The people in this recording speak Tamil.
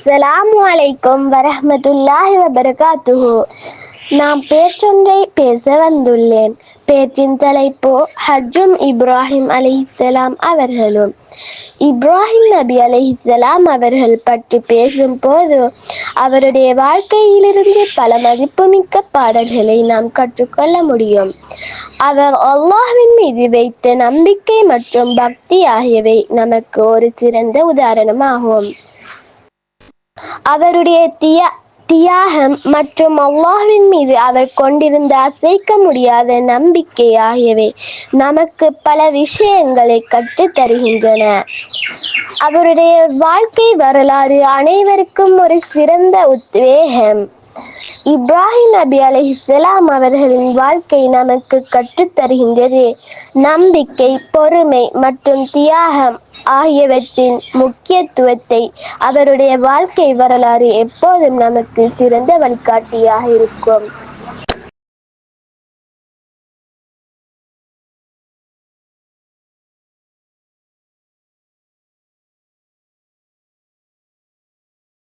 அஸ்ஸலாமு அலைக்கும் வரஹ்மத்துல்லாஹி வபரகாத்துஹு. நாம் பேச்சொன்றை பேச வந்துள்ளேன். பேச்சின் தலைப்பு ஹஜ்ஜும் இப்ராஹிம் அலைஹிஸ்ஸலாம் அவர்களும். இப்ராஹிம் நபி அலைஹிஸ்ஸலாம் அவர்கள் பற்றி பேசும்போது அவருடைய வாழ்க்கையிலிருந்து பல மதிப்புமிக்க பாடல்களை நாம் கற்றுக்கொள்ள முடியும். அவர் அல்லாஹ்வின் மீது வைத்த நம்பிக்கை மற்றும் பக்தி ஆகியவை நமக்கு ஒரு சிறந்த உதாரணமாகும். அவருடைய தியாகம் மற்றும் அல்லாஹ்வின் மீது அவர் கொண்டிருந்த அசைக்க முடியாத நம்பிக்கை ஆகியவை நமக்கு பல விஷயங்களை கற்றுத் தருகின்றன. அவருடைய வாழ்க்கை வரலாறு அனைவருக்கும் ஒரு சிறந்த உத்வேகம். இப்ராஹிம் நபி அலைஹிஸ்ஸலாம் அவர்களின் வாழ்க்கை நமக்கு கற்றுத் தருகின்றது நம்பிக்கை, பொறுமை மற்றும் தியாகம் ஆகியவற்றின் முக்கியத்துவத்தை. அவருடைய வாழ்க்கை வரலாறு எப்போதும் நமக்கு சிறந்த வழிகாட்டியாக இருக்கும்.